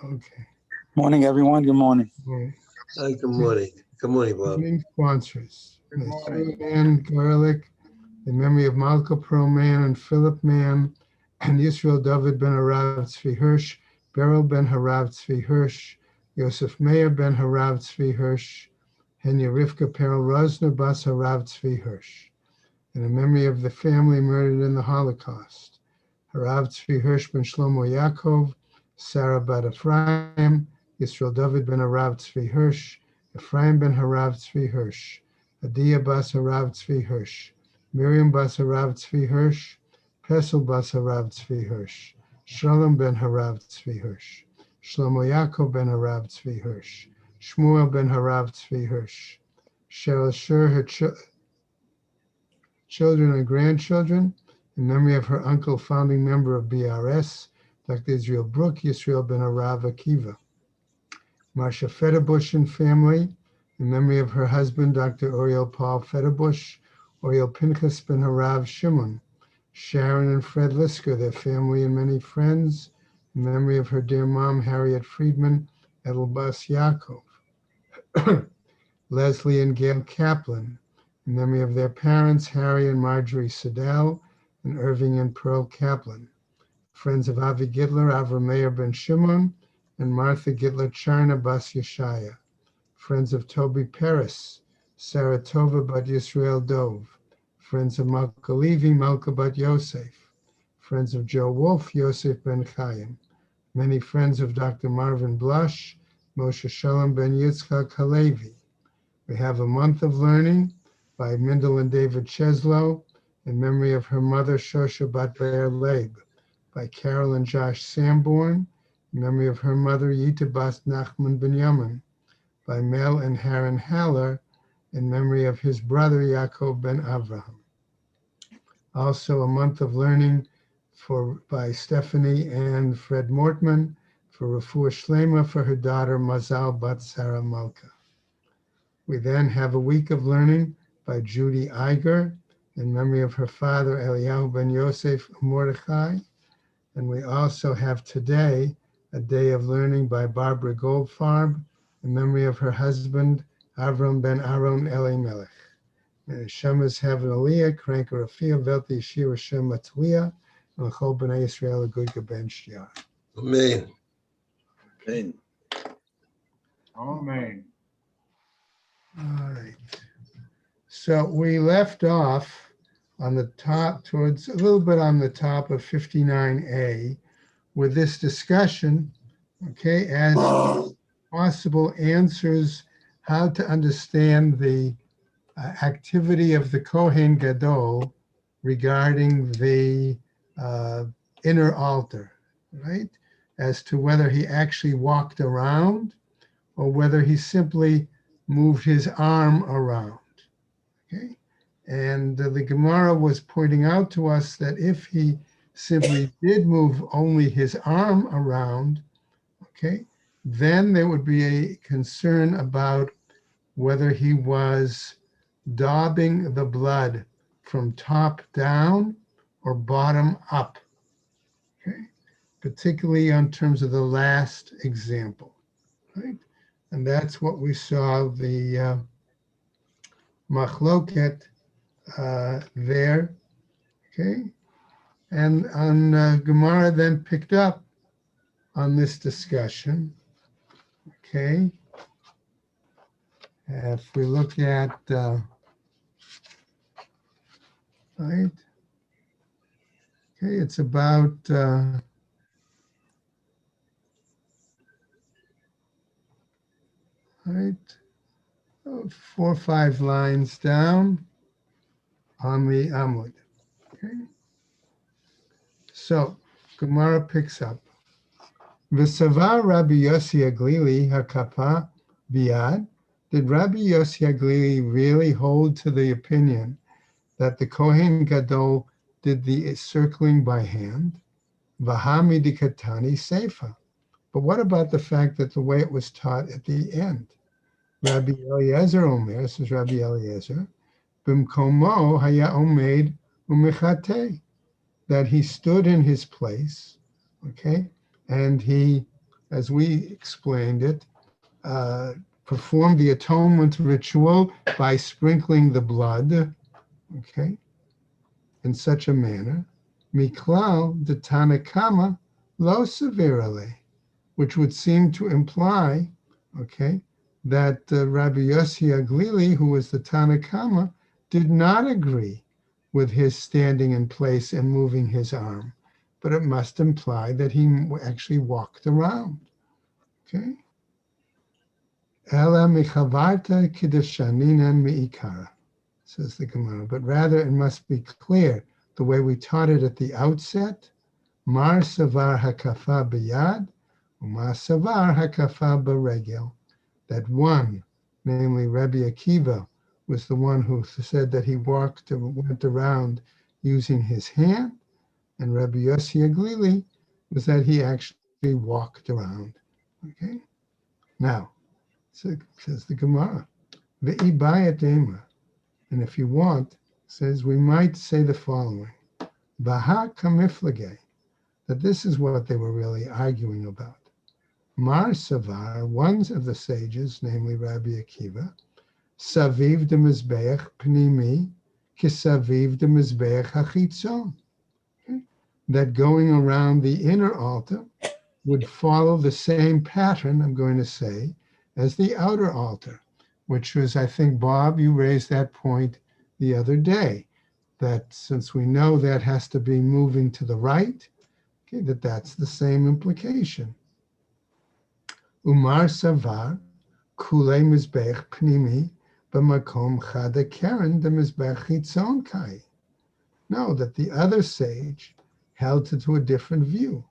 Okay. Morning, everyone. Good morning. Right. Hi, good morning. Good morning, Bob. Evening sponsors. Good morning. Ann Garlic, in memory of Malka Pearl Mann and Philip Mann, and Yisrael David ben Harav Tzvi Hirsch, Beryl ben Harav Tzvi Hirsch, Yosef Meir ben Harav Tzvi Hirsch, and Yerivka Perel Rosner bas Harav Tzvi Hirsch, in the memory of the family murdered in the Holocaust. Harav Tzvi Hirsch ben Shlomo Yaakov, Sarah bat Ephraim, Yisrael David ben Harav Tzvi Hirsch, Ephraim ben Harav Tzvi Hirsch, Adia bas Harav Tzvi Hirsch, Miriam bas Harav Tzvi Hirsch, Pesel bas Harav Tzvi Hirsch, Shalom ben Harav Tzvi Hirsch, Shlomo Yaakov ben Harav Tzvi Hirsch, Shmuel ben Harav Tzvi Hirsch, Cheryl Shur, her children and grandchildren, in memory of her uncle, founding member of BRS, Dr. Israel Brook, Yisrael ben Harav Akiva. Marsha Federbush and family, in memory of her husband, Dr. Oriel Paul Federbush, Oriel Pinchas ben Harav Shimon, Sharon and Fred Lisker, their family and many friends, in memory of her dear mom, Harriet Friedman, Edelbas Yaakov. Leslie and Gail Kaplan, in memory of their parents, Harry and Marjorie Siddell, and Irving and Pearl Kaplan. Friends of Avi Gitler, Avram Meir ben Shimon, and Martha Gitler Charna bas Yeshaya. Friends of Toby Peres, Sarah Tova bat Yisrael Dov. Friends of Malka Levi, Malka bat Yosef. Friends of Joe Wolf, Yosef ben Chaim. Many friends of Dr. Marvin Blush, Moshe Shalom ben Yitzchak Halevi. We have a month of learning by Mindel and David Cheslow in memory of her mother, Shosha bat Be'er Leib, by Carol and Josh Sanborn, in memory of her mother, Yita bas Nachman Binyamin, by Mel and Haran Haller, in memory of his brother, Yaakov ben Avraham. Also a month of learning by Stephanie and Fred Mortman for Refuah Shlema for her daughter, Mazal bat Sarah Malka. We then have a week of learning by Judy Iger in memory of her father, Eliyahu ben Yosef Mordechai. And we also have today a day of learning by Barbara Goldfarb in memory of her husband, Avram ben Aaron Elimelech. May Shemas have an aliyah, crank or afia, velti shir Shem matliya, and l'chol b'nai Yisrael a good ben shiyah. Amen. Amen. Amen. All right. So we left off on the top, towards a little bit on the top of 59A with this discussion, okay, as possible answers how to understand the activity of the Kohen Gadol regarding the inner altar, right? As to whether he actually walked around or whether he simply moved his arm around. Okay, and the Gemara was pointing out to us that if he simply did move only his arm around, okay, then there would be a concern about whether he was daubing the blood from top down or bottom up, okay, particularly in terms of the last example, right? And that's what we saw the machloket there, okay? And Gemara then picked up on this discussion, okay? If we look at, right, okay, it's about, right, 4 or 5 lines down on the Amud. Okay. So Gemara picks up. V'savar Rabbi Yossi Aglili hakapa biad. Did Rabbi Yossi Aglili really hold to the opinion that the Kohen Gadol did the circling by hand? V'hami dikatani seifa. But what about the fact that the way it was taught at the end? Rabbi Eliezer Omer, this is Rabbi Eliezer, Bimkomo haya omed umechate, that he stood in his place, okay, and he as we explained it, performed the atonement ritual by sprinkling the blood, okay, in such a manner, miklal de Tanakama lo severely, which would seem to imply, okay, that Rabbi Yossi Aglili, who was the Tanakama, did not agree with his standing in place and moving his arm, but it must imply that he actually walked around, okay? Ela michavarta kiddeshaninan miikara, says the Gemara, but rather it must be clear the way we taught it at the outset, mar savar hakafa biyad, umar savar hakafa baregel, that one, namely Rabbi Akiva, was the one who said that he went around using his hand, and Rabbi Yossi Aglili was that he actually walked around. Okay? Now, says the Gemara, Ve'ibayat Ema, and if you want, says we might say the following, Baha kamiflage, that this is what they were really arguing about. Mar Savar, one of the sages, namely Rabbi Akiva, Saviv de Mizbeach Pnimi, Kisaviv de Mizbeach Hachitzon, that going around the inner altar would follow the same pattern, I'm going to say, as the outer altar, which was, I think, Bob, you raised that point the other day, that since we know that has to be moving to the right, okay, that's the same implication. Umar Savar, Kule Mizbech Pnimi, B'makom Chada Keren de Mizbech Chitzon Kai. No, that the other sage held to a different view.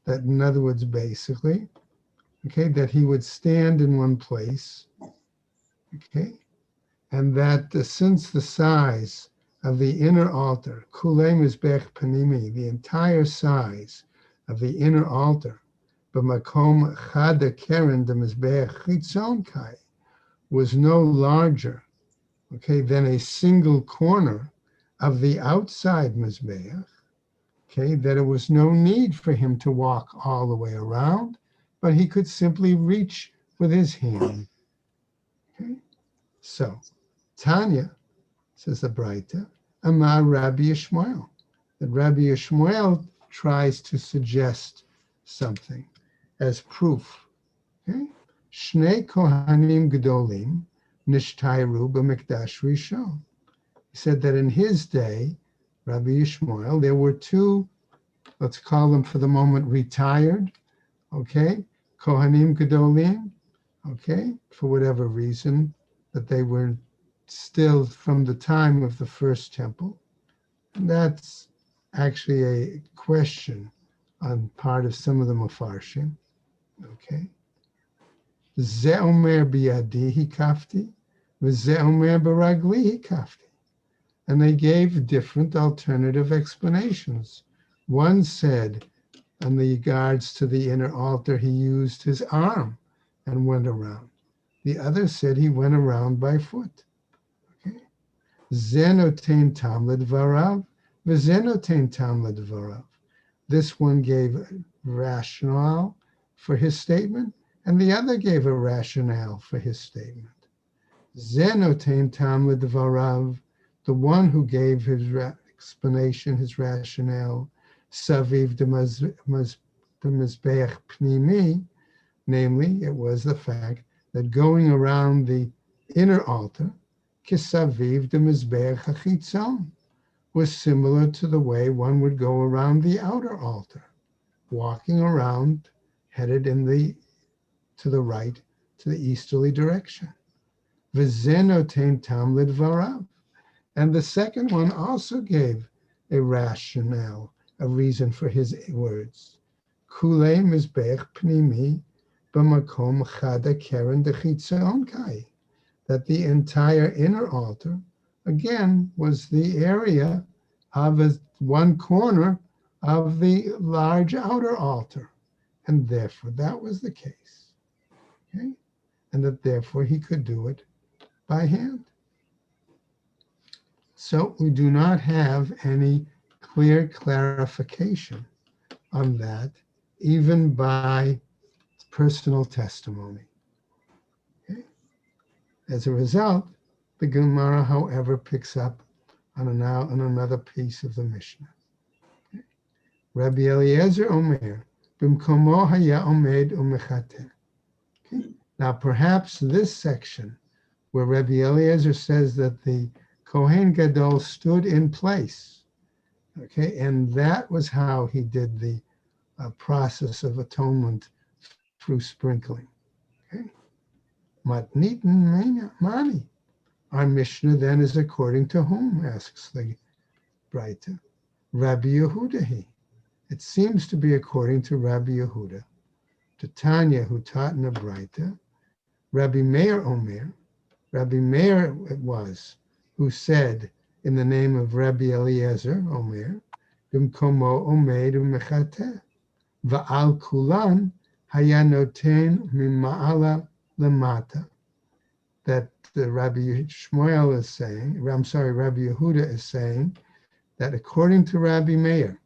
That, in other words, basically, okay, that he would stand in one place, okay, and that since the size of the inner altar, Kule Mizbech Pnimi, the entire size of the inner altar, B'makom Chada Keren de Mizbech Chitzon Kai, was no larger, okay, than a single corner of the outside Mizbeach, okay, that it was no need for him to walk all the way around, but he could simply reach with his hand. Okay, so Tanya, says the Braita, Amar Rabbi Yishmael, that Rabbi Yishmael tries to suggest something as proof. Okay, Shnei Kohanim Gedolim Nishtayru b'Mikdash Rishon. He said that in his day, Rabbi Yishmael, there were two, let's call them for the moment retired, okay, Kohanim Gedolim, okay, for whatever reason, that they were still from the time of the first temple. And that's actually a question on part of some of the Mefarshim, okay. Ze omer biyadi hikafti, v'ze omer baragli hikafti. And they gave different alternative explanations. One said, in regards to the inner altar, he used his arm and went around. The other said he went around by foot. Okay. Zenotain tam ledvarav, v'zenotain tam ledvarav. This one gave a rationale for his statement, and the other gave a rationale for his statement. Zenotain tam ledvarav, the one who gave his explanation, his rationale, Saviv de Mizbeach Pnimi, namely, it was the fact that going around the inner altar, Kisaviv de Mizbeach Hachitzon, was similar to the way one would go around the outer altar, walking around, headed to the right, to the easterly direction. V'zenotain tam lidvarav. And the second one also gave a rationale, a reason for his words. Kule mizbech pnimi b'makom chada keren dechitzon kai. That the entire inner altar, again, was the area of one corner of the large outer altar. And therefore, that was the case. Okay? And that therefore he could do it by hand. So we do not have any clear clarification on that, even by personal testimony. Okay? As a result, the Gemara, however, picks up on another piece of the Mishnah. Okay? Rabbi Eliezer Omer, Bimkomo haya omed umechateh. Okay? Now, perhaps this section where Rabbi Eliezer says that the Kohen Gadol stood in place, okay, and that was how he did the process of atonement through sprinkling. Okay, Matnitin Mani. Our Mishnah then is according to whom? Asks the Braita. Rabbi Yehuda. It seems to be according to Rabbi Yehuda, to Tanya, who taught in the Braita. Rabbi Meir Omer. Rabbi Meir it was who said in the name of Rabbi Eliezer Omer, Bimkomo Omed Umechateh, Va'al Kulan Haya Noten Mima'ala Lamata. That Rabbi Shmuel is saying, Rabbi Yehuda is saying that according to Rabbi Meir,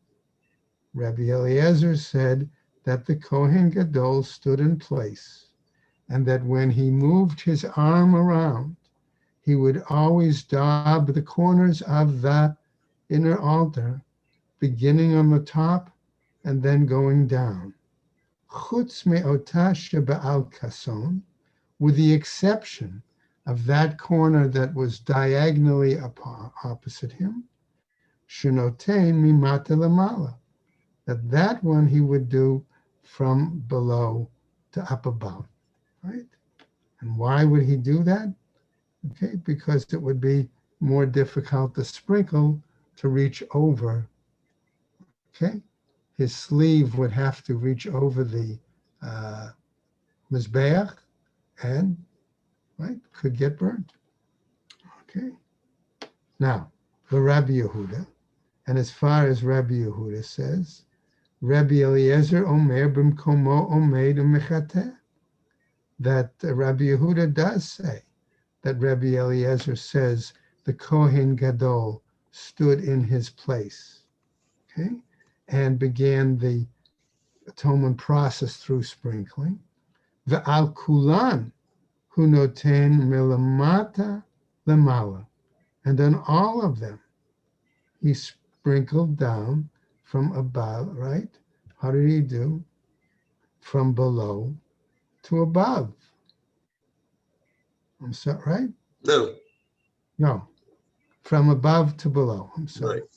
Rabbi Eliezer said that the Kohen Gadol stood in place, and that when he moved his arm around, he would always daub the corners of the inner altar, beginning on the top and then going down. Chutz me'ota sheba'al kason, with the exception of that corner that was diagonally opposite him, shenotein mimata lamala, that one he would do from below to up above, right? And why would he do that? Okay, because it would be more difficult to sprinkle to reach over. Okay, his sleeve would have to reach over the mizbeach and, right, could get burnt. Okay, now the Rabbi Yehuda, and as far as Rabbi Yehuda says, Rabbi Eliezer Omer b'mkomo omed umechateh, that Rabbi Yehuda does say that Rabbi Eliezer says the Kohen Gadol stood in his place, okay, and began the atonement process through sprinkling. Ve'al kulan hu noten milamata lemala, and on all of them he sprinkled down from above, right? How did he do? From below to above. I'm sorry, right? No, No, from above to below. I'm sorry. right.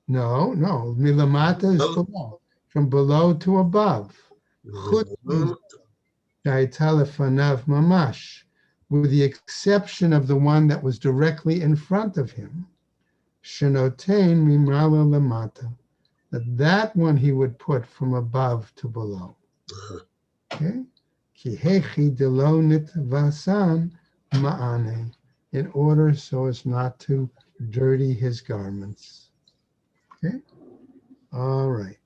No, milamata is Oh. below. From below to above. Chutz sha'ayta lefanav mamash, with the exception of the one that was directly in front of him. Shenotein mimala lamata, that one he would put from above to below. Okay? Ki hechi delo nitvasan ma'ane, in order so as not to dirty his garments. Okay? All right.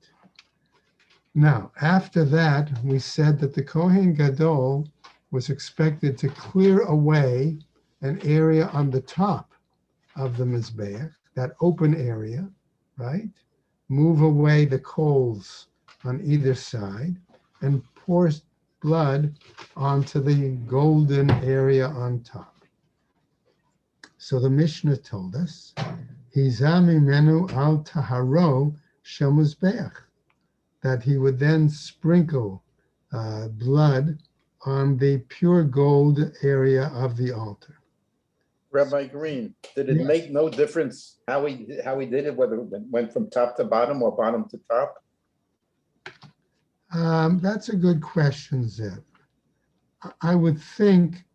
Now, after that, we said that the Kohen Gadol was expected to clear away an area on the top of the Mizbeach, that open area, right? Move away the coals on either side and pour blood onto the golden area on top. So the Mishnah told us, Hizami menu al taharo shel Mizbeach, that he would then sprinkle blood on the pure gold area of the altar. Rabbi Green, did it Yes. make no difference how he did it, whether it went from top to bottom or bottom to top? That's a good question, Zeb. I would think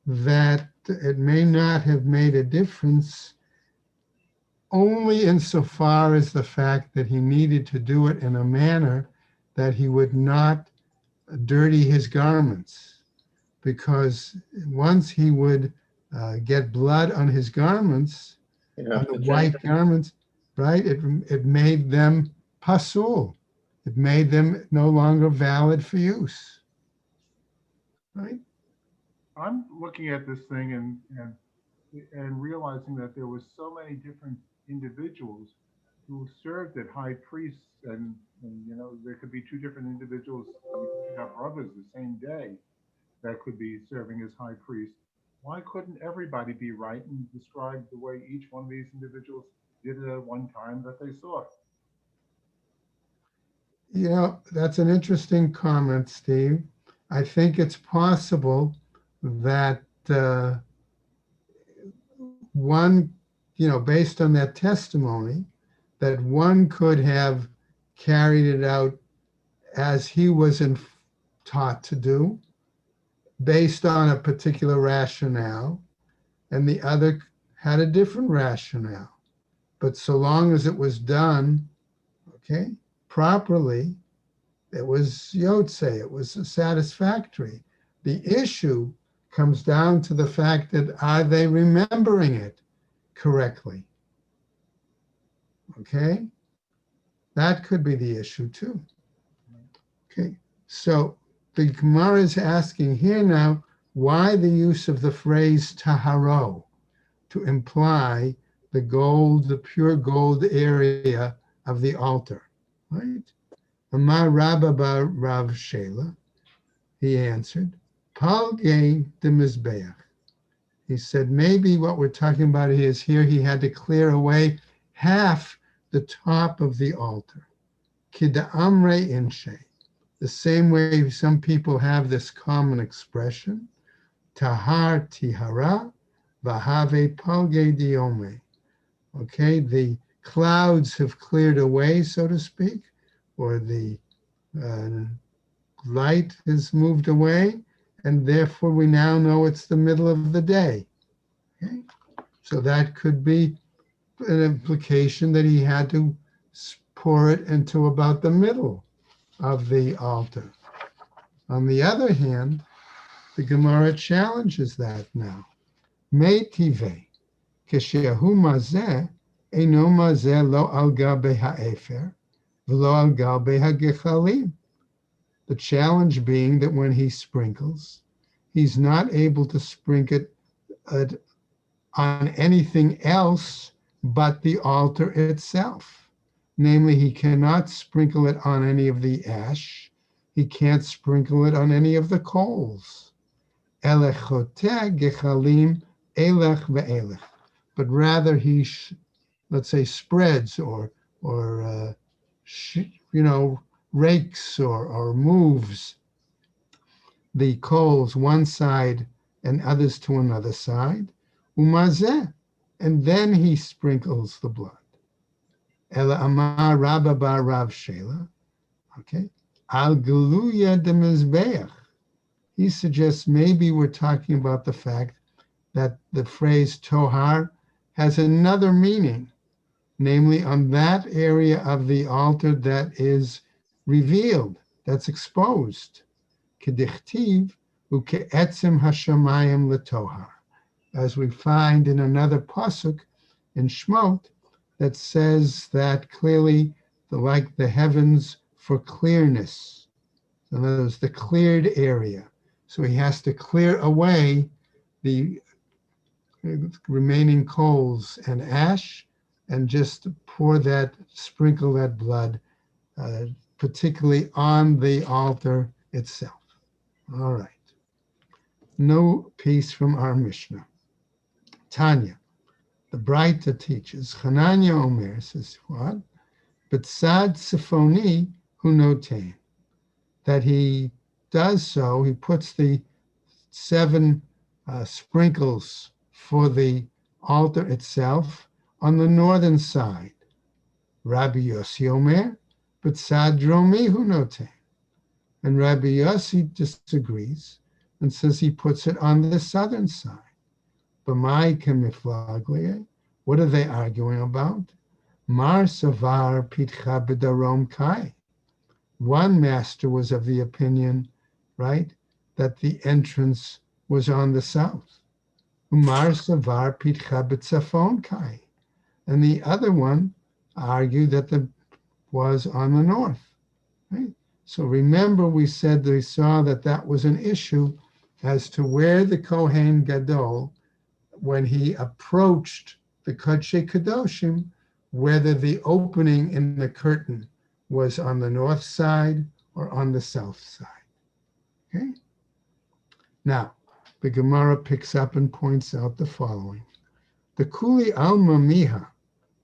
that it may not have made a difference only insofar as the fact that he needed to do it in a manner that he would not dirty his garments, because once he would get blood on his garments, on the white garments, right, it made them pasul. It made them no longer valid for use, right? I'm looking at this thing and realizing that there was so many different individuals who served as high priests, and there could be two different individuals. You could have brothers the same day that could be serving as high priest. Why couldn't everybody be right and describe the way each one of these individuals did it at one time that they saw? That's an interesting comment, Steve. I think it's possible that one, based on that testimony, that one could have carried it out as he was taught to do, based on a particular rationale, and the other had a different rationale. But so long as it was done, properly, it was yotze, it was satisfactory. The issue comes down to the fact that are they remembering it correctly? Okay, that could be the issue too. Okay, so the Gemara is asking here now, why the use of the phrase taharo to imply the pure gold area of the altar, right? Amar Rabba bar Rav Shela, he answered, Palge de Mizbeach. He said, maybe what we're talking about is here he had to clear away half the top of the altar. Kida amre inshe. The same way some people have this common expression, tahar tihara, vahave palge diome. Okay, the clouds have cleared away, so to speak, or the light has moved away, and therefore we now know it's the middle of the day. Okay? So that could be an implication that he had to pour it into about the middle of the altar. On the other hand, the Gemara challenges that now. Meitive, keshehu mazeh, eno mazeh lo al gabe ha'efer, v'lo al gabe ha'gechalim. The challenge being that when he sprinkles, he's not able to sprinkle it on anything else but the altar itself. Namely, he cannot sprinkle it on any of the ash. He can't sprinkle it on any of the coals. Elechoteh gechalim elech ve'elech. But rather he, let's say, spreads or rakes or moves the coals one side and others to another side. Umazeh, and then he sprinkles the blood. Ela amar Rabba bar Rav Shela, okay, al geluya de mizbeach. He suggests maybe we're talking about the fact that the phrase tohar has another meaning, namely on that area of the altar that is revealed, that's exposed. Kedichtiv uke'etzim hashamayim letohar, as we find in another pasuk in Shmot that says that clearly, like the heavens for clearness. In other words, the cleared area. So he has to clear away the remaining coals and ash and just sprinkle that blood, particularly on the altar itself. All right. No piece from our Mishnah. Tanya, the Braita teaches, Hananya Omer says what? But Sad Siphoni hu notain, that he does so, he puts the 7 sprinkles for the altar itself on the northern side. Rabbi Yossi Omer, but Sad Dromi hu notain. And Rabbi Yossi disagrees and says he puts it on the southern side. B'mai kemiflaglie, what are they arguing about? Mar savar pitcha b'darom kai. One master was of the opinion, right, that the entrance was on the south. Umar savar pitcha b'tzafon kai. And the other one argued that it was on the north. Right? So remember we said they saw that was an issue as to where the Kohen Gadol, when he approached the Kodesh Kadoshim, whether the opening in the curtain was on the north side or on the south side. Okay? Now, the Gemara picks up and points out the following. The Kuli Alma Miha,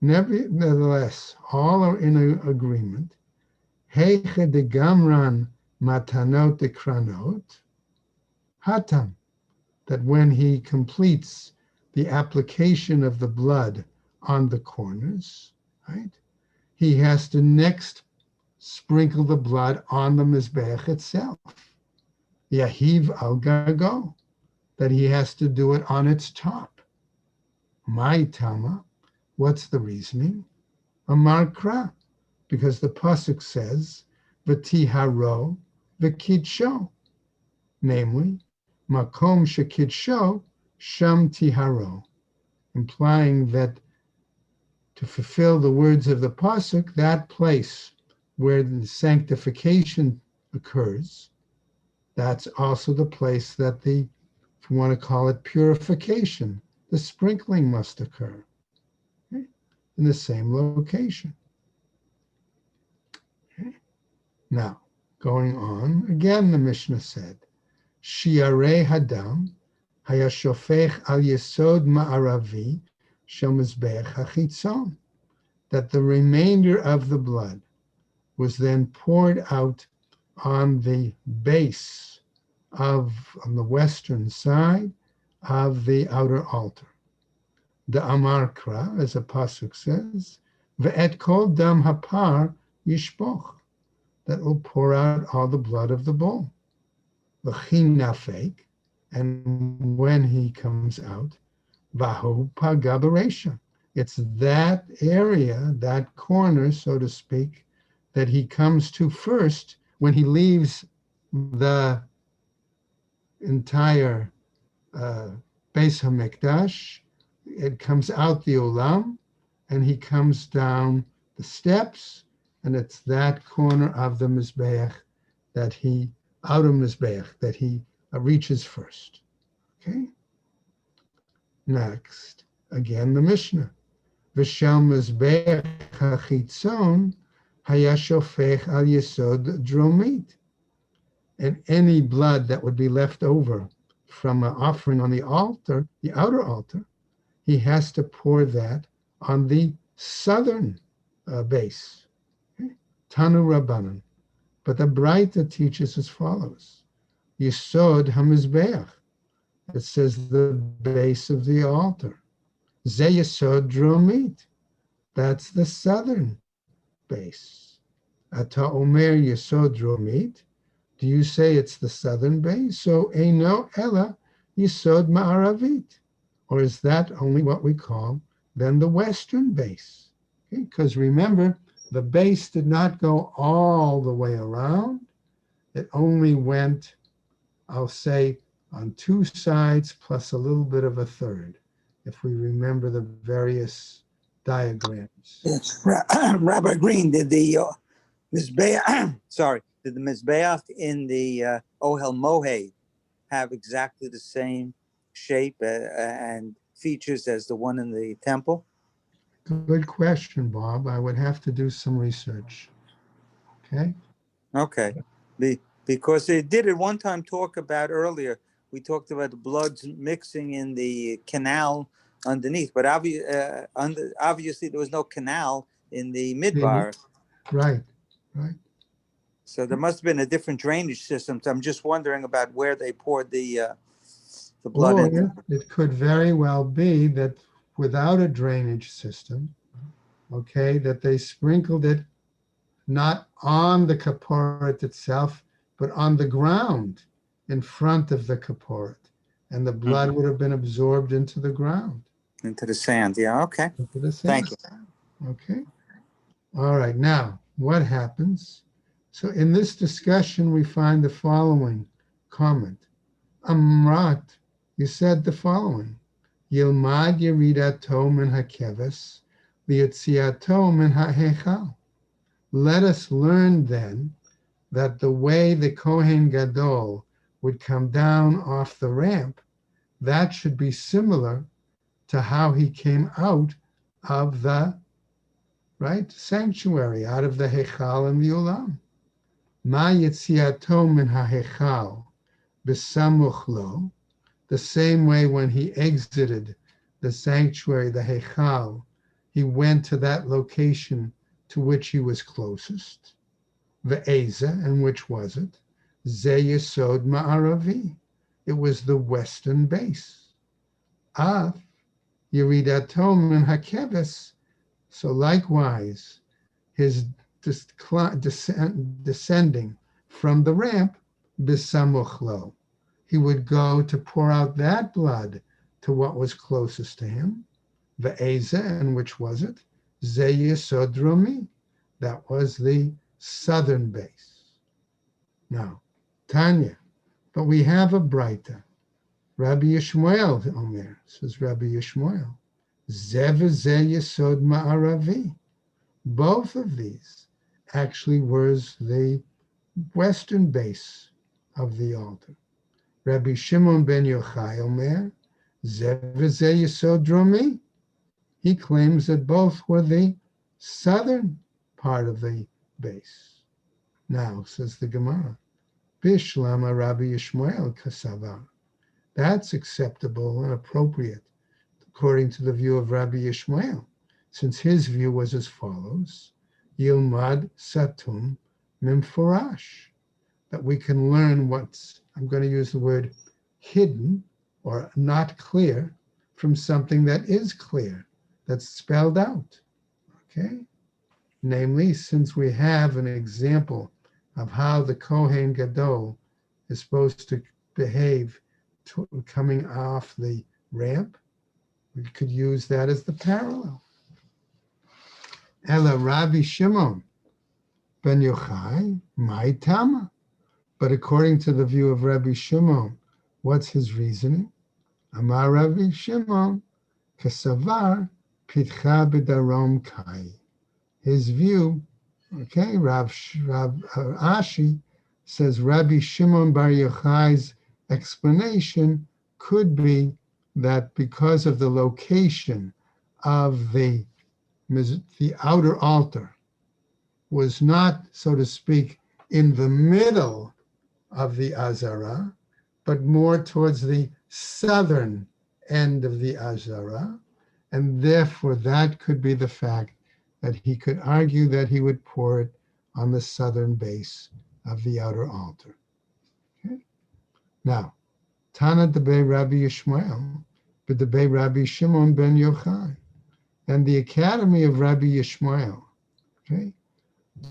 nevertheless, all are in agreement. Heiche de Gamran Matanot de Kranot, Hatam, that when he completes the application of the blood on the corners, right, he has to next sprinkle the blood on the Mizbeach itself. Yahiv al Gago, that he has to do it on its top. My Tama, what's the reasoning? Amar Kra, because the pasuk says, V'tiharo v'kidsho, namely, Makom shekidsho sham tiharo, implying that to fulfill the words of the pasuk, that place where the sanctification occurs, that's also the place that the, if you want to call it purification, the sprinkling must occur, okay, in the same location. Okay. Now, going on, again the Mishnah said, Shiarei Hadam Hayashofech al Yesod Ma'aravi Shel Mizbeach HaChitzon, that the remainder of the blood was then poured out on the base of, on the western side of the outer altar. The Amar Kra, as a pasuk says, Ve'et kol dam hapar yishpoch, that will pour out all the blood of the bull. V'chin nafek, and when he comes out, Vahu paga b'reisha, it's that area, that corner, so to speak, that he comes to first when he leaves the entire Beis HaMikdash. It comes out the Olam, and he comes down the steps, and it's that corner of the Mizbeach that he, outer Mizbeach, that he reaches first. Okay? Next, again the Mishnah. V'shel Mizbeach HaChitzon hayashofech al yesod dromit. And any blood that would be left over from an offering on the altar, the outer altar, he has to pour that on the southern base. Okay? Tanu Rabbanan. But the Braita teaches as follows. Yesod HaMizbeach. It says the base of the altar. Ze Yesod Dromit. That's the southern base. Ata Omer Yesod Dromit. Do you say it's the southern base? So Eino Ella Yesod Ma'aravit. Or is that only what we call then the western base? Because remember, the base did not go all the way around. It only went, I'll say, on two sides plus a little bit of a third, if we remember the various diagrams. Yes. Rabbi Green, did the Mizbeach, did the Mizbeach in the Ohel Mohed have exactly the same shape and features as the one in the temple? Good question, Bob. I would have to do some research. Okay. Okay. Because they did at one time talk about earlier, we talked about the bloods mixing in the canal underneath, but obviously there was no canal in the midbar. Right, right. So there must have been a different drainage system. So I'm just wondering about where they poured the blood in. It could very well be that without a drainage system, okay, that they sprinkled it not on the kaporet itself, but on the ground in front of the kaporet. And the blood would have been absorbed into the ground. Into the sand, yeah, okay. Into the sand. Thank you. Okay. All right, now, what happens? So in this discussion, we find the following comment. Amrat, you said the following. Yilmad yeridato min hakeves, v'yetziato min ha'hechal. Let us learn then that the way the Kohen Gadol would come down off the ramp, that should be similar to how he came out of the right, sanctuary out of the Hechal and the Ulam. Ma yitziato min ha-Hechal b'samuch lo, the same way when he exited the sanctuary, the Hechal, he went to that location to which he was closest. Ve'eza, and which was it? Ze Yesod Ma'aravi. It was the western base. Af Yeridato min hakeves. So likewise, his descending from the ramp, bisamuch lo. He would go to pour out that blood to what was closest to him. Ve'eza, and which was it? Ze Yesod Romi. That was the southern base. Now, Tanya, but we have a Braita. Rabbi Yishmael Omer, says Rabbi Yishmael. Ze v'ze Yesod Ma'aravi. Both of these actually was the western base of the altar. Rabbi Shimon ben Yochai Omer, Ze v'ze Yesod Dromi. He claims that both were the southern part of the base. Now, says the Gemara, Bishlama Rabbi Yishmael Kasavar. That's acceptable and appropriate according to the view of Rabbi Yishmael, since his view was as follows: Yilmad Satum Mimforash, that we can learn what's, I'm going to use the word hidden or not clear, from something that is clear, that's spelled out. Okay? Namely, since we have an example of how the Kohen Gadol is supposed to behave coming off the ramp, we could use that as the parallel. Ela Rabbi Shimon ben Yochai, my Tama. But according to the view of Rabbi Shimon, what's his reasoning? Amar Rabbi Shimon, Kasavar Pitcha B'darom Kai. His view, okay, Rav Ashi says Rabbi Shimon Bar Yochai's explanation could be that because of the location of the outer altar was not, so to speak, in the middle of the Azara, but more towards the southern end of the Azara, and therefore that could be the fact that he could argue that he would pour it on the southern base of the outer altar. Okay? Now, Tana debei Rabbi Yishmael, but debei Rabbi Shimon ben Yochai, and the Academy of Rabbi Yishmael, okay,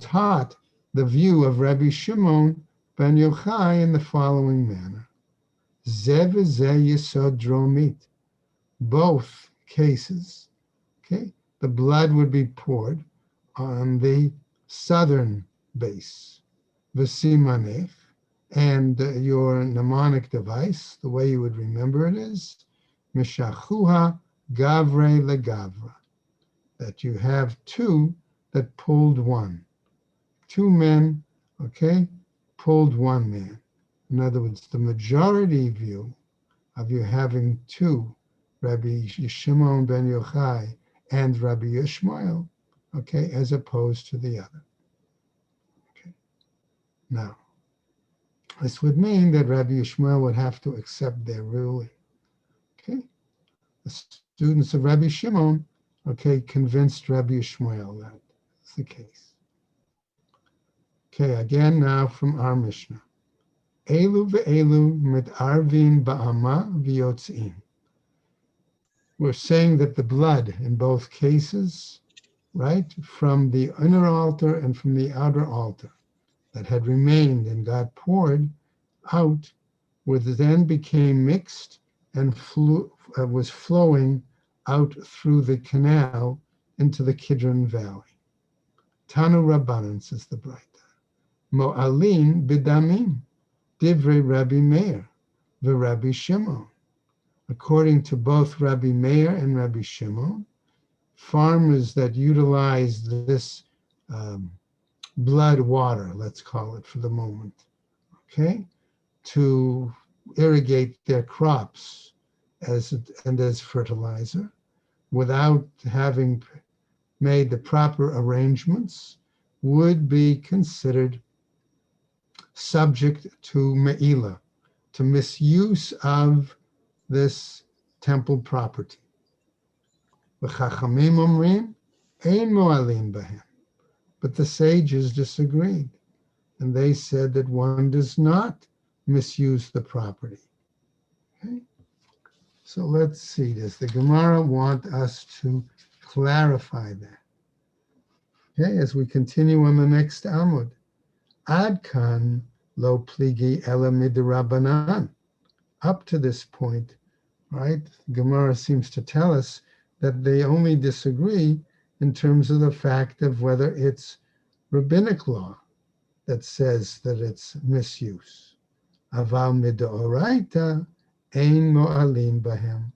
taught the view of Rabbi Shimon ben Yochai in the following manner: Ze v'ze Yesod Dromit. Both cases, okay, the blood would be poured on the southern base. V'simanech, and your mnemonic device, the way you would remember it is Mishachuha Gavre Legavra, that you have two that pulled one. Two men, okay, pulled one man. In other words, the majority view of you having two, Rabbi Shimon ben Yochai and Rabbi Yishmael, okay, as opposed to the other. Okay. Now, this would mean that Rabbi Yishmael would have to accept their ruling. Okay, the students of Rabbi Shimon, okay, convinced Rabbi Yishmael that it's the case. Okay, again now from our Mishnah. Elu ve'elu mitarvin ba'ama v'yotzin. We're saying that the blood in both cases, right, from the inner altar and from the outer altar that had remained and got poured out, then became mixed and was flowing out through the canal into the Kidron Valley. Tanu Rabbanan, says the Braita. Mo'alin bidamim, divrei Rabbi Meir, v'Rabbi Shimon. According to both Rabbi Meir and Rabbi Shimon, farmers that utilized this blood water, let's call it for the moment, okay, to irrigate their crops as fertilizer, without having made the proper arrangements, would be considered subject to me'ila, to misuse of this temple property. V'chachamim omrim, ein mo'alim b'hem. But the sages disagreed, and they said that one does not misuse the property. Okay? So let's see, does the Gemara want us to clarify that? Okay, as we continue on the next Amud. Ad kan lo pligi ela midrabanan. Up to this point, right, Gemara seems to tell us that they only disagree in terms of the fact of whether it's rabbinic law that says that it's misuse. Aval midoraita ein mo'alim bahem.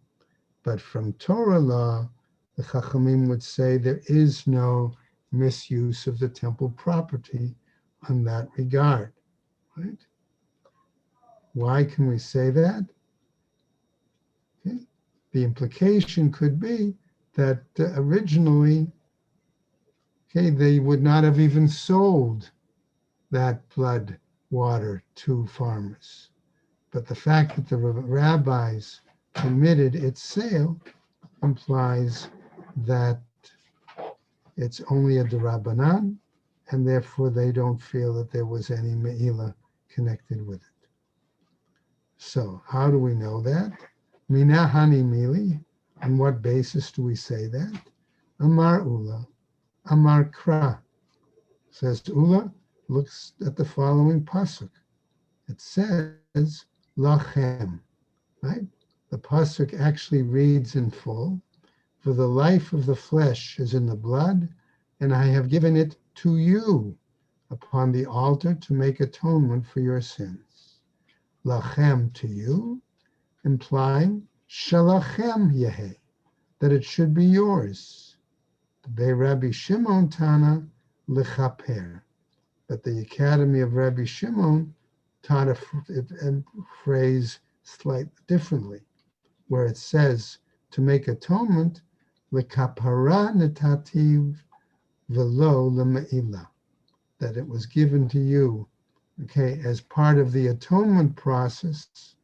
But from Torah law, the Chachamim would say there is no misuse of the temple property on that regard, right? Why can we say that? Okay. The implication could be that originally, okay, they would not have even sold that blood water to farmers. But the fact that the rabbis permitted its sale implies that it's only a derabanan, and therefore they don't feel that there was any me'ila connected with it. So how do we know that? Mina hani mili. On what basis do we say that? Amar Ula, Amar Kra. Says Ula, looks at the following pasuk. It says lachem, right? The pasuk actually reads in full, for the life of the flesh is in the blood, and I have given it to you upon the altar to make atonement for your sins. Lachem, to you, implying shalachem yehe, that it should be yours. Be Rabbi Shimon Tana lechaper. But the Academy of Rabbi Shimon taught a phrase slightly differently, where it says to make atonement, lekapara netativ velo lemeila, that it was given to you, okay, as part of the atonement process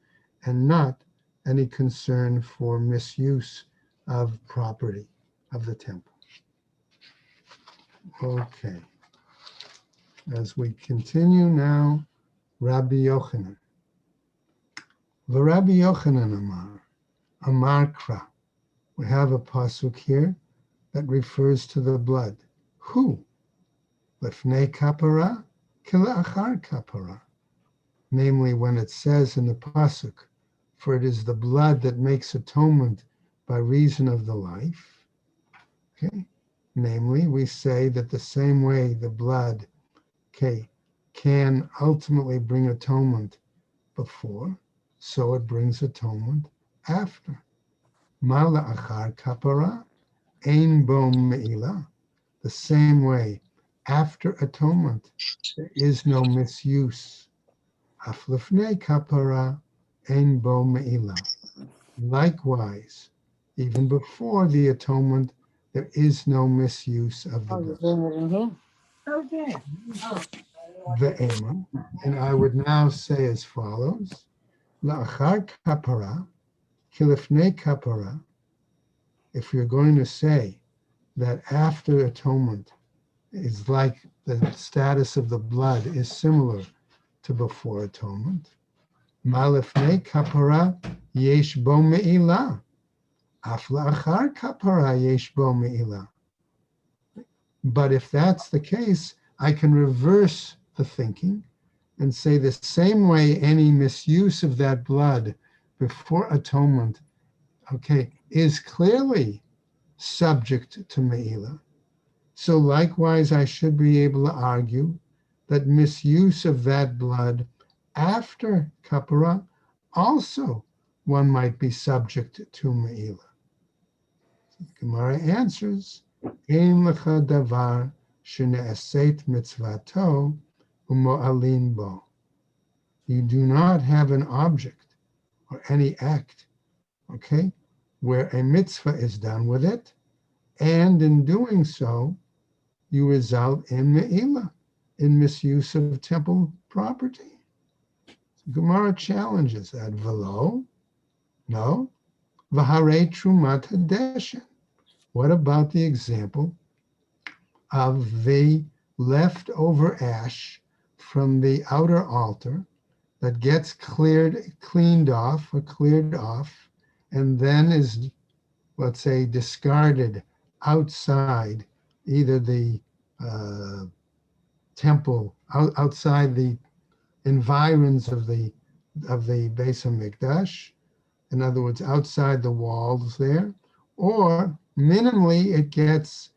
and not any concern for misuse of property of the temple. Okay. As we continue now, Rabbi Yochanan. Rabbi Yochanan Amar, Amar Kra. We have a pasuk here that refers to the blood. Who? Lefnei kapara, kilachar kapara. Namely, when it says in the pasuk, for it is the blood that makes atonement by reason of the life. Okay. Namely, we say that the same way the blood, okay, can ultimately bring atonement before, so it brings atonement after. Mala achar kapara, ein bo meila. The same way, after atonement, there is no misuse. Aflefnei kapara, ein bo meila. Likewise, even before the atonement, there is no misuse of the blood. Okay. The Ema, and I would now say as follows: La'achar kapara, kilifnei kapara. If you're going to say that after atonement is like the status of the blood is similar to before atonement, malifnei kapara yesh bo meila, af la'achar kapara yesh bo meila. But if that's the case, I can reverse the thinking and say the same way any misuse of that blood before atonement, okay, is clearly subject to meila. So likewise, I should be able to argue that misuse of that blood after kapara also one might be subject to meila. Gemara answers, Ein lecha davar shene'aset mitzvato u'mo'alin bo. You do not have an object or any act, okay, where a mitzvah is done with it, And in doing so, you result in me'ila, in misuse of temple property. Gemara challenges that. Velo, no. V'harei trumat hadeshen. What about the example of the leftover ash from the outer altar that gets cleaned off, and then is, let's say, discarded outside either the temple, outside the environs of the Beis Hamikdash, in other words, outside the walls there, or minimally it gets,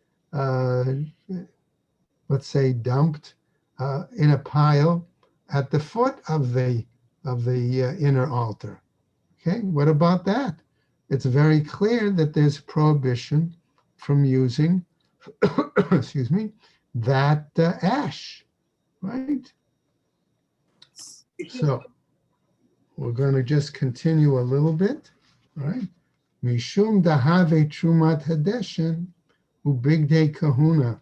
let's say, dumped in a pile at the foot of the inner altar. Okay, what about that? It's very clear that there's prohibition from using, excuse me, that ash, right? So we're going to just continue a little bit, right? Mishum dahave trumat hadeshen ubigdei kahuna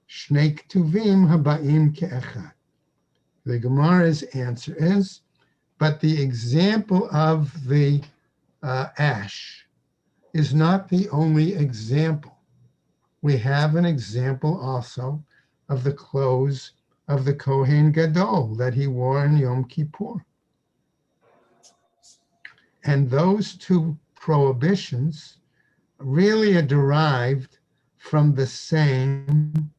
shnei ktuvim habaim ke'echad. The Gemara's answer is, but the example of the ash is not the only example. We have an example also of the clothes of the Kohen Gadol that he wore in Yom Kippur. And those two prohibitions really are derived from the same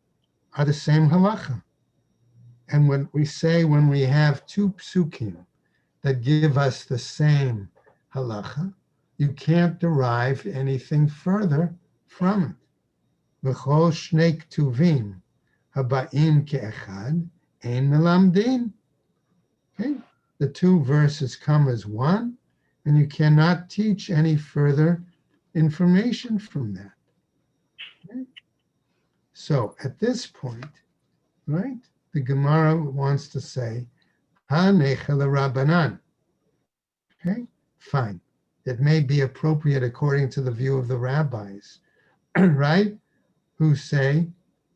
halacha. And when we say, when we have two psukim that give us the same halacha, you can't derive anything further from it. V'chol shnei ktuvim haba'im ke'echad ein melamdin. Okay, the two verses come as one, and you cannot teach any further information from that. Okay? So at this point, right, the Gemara wants to say, Ha-nechel Rabbanan. Okay, fine. It may be appropriate according to the view of the rabbis, right, who say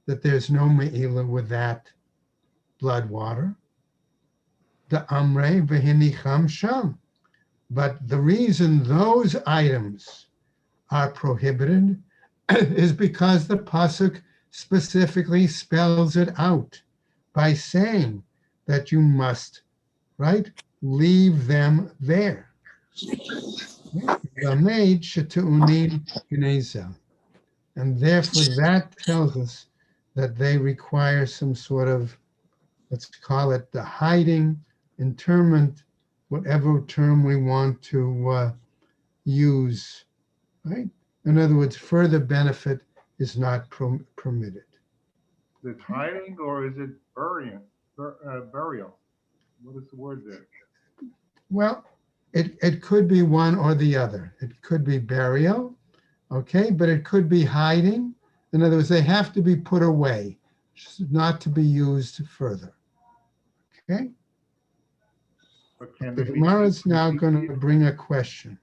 that there's no me'ila with that blood water. The amrei v'hinicham sham. But the reason those items are prohibited is because the pasuk specifically spells it out by saying that you must, right, leave them there. And therefore that tells us that they require some sort of, let's call it the hiding, interment, whatever term we want to use, right? In other words, further benefit is not permitted. Is it hiding or is it burial? What is the word there? Well, it could be one or the other. It could be burial, okay, but it could be hiding. In other words, they have to be put away, not to be used further, okay? The Gemara is now going to bring a question,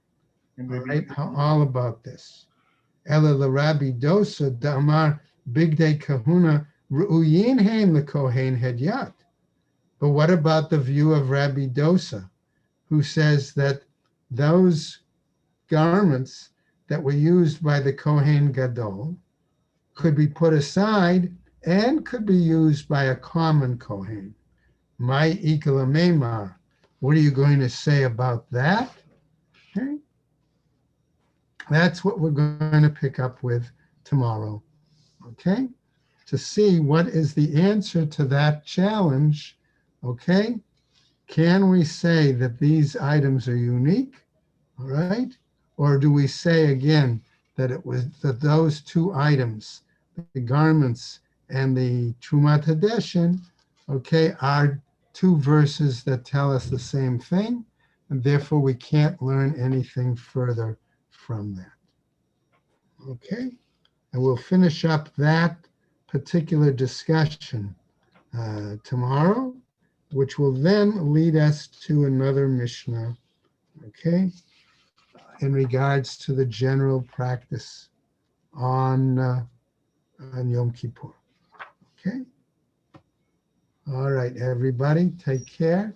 all right, all about this. Ela l'Rabbi Dosa da'amar bigdei kahuna ru'uyin hein l'kohen hedyat. But what about the view of Rabbi Dosa, who says that those garments that were used by the Kohen Gadol could be put aside and could be used by a common Kohen? My ikala meimar. What are you going to say about that? Okay. That's what we're going to pick up with tomorrow, okay? To see what is the answer to that challenge, okay? Can we say that these items are unique, all right? Or do we say again that it was that those two items, the garments and the Trumat Hadeshin, okay, are two verses that tell us the same thing, and therefore we can't learn anything further from that. Okay, and we'll finish up that particular discussion tomorrow, which will then lead us to another Mishnah, okay, in regards to the general practice on Yom Kippur. Okay? All right, everybody, take care.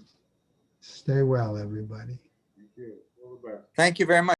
Stay well, everybody. Thank you. All the best. Thank you very much.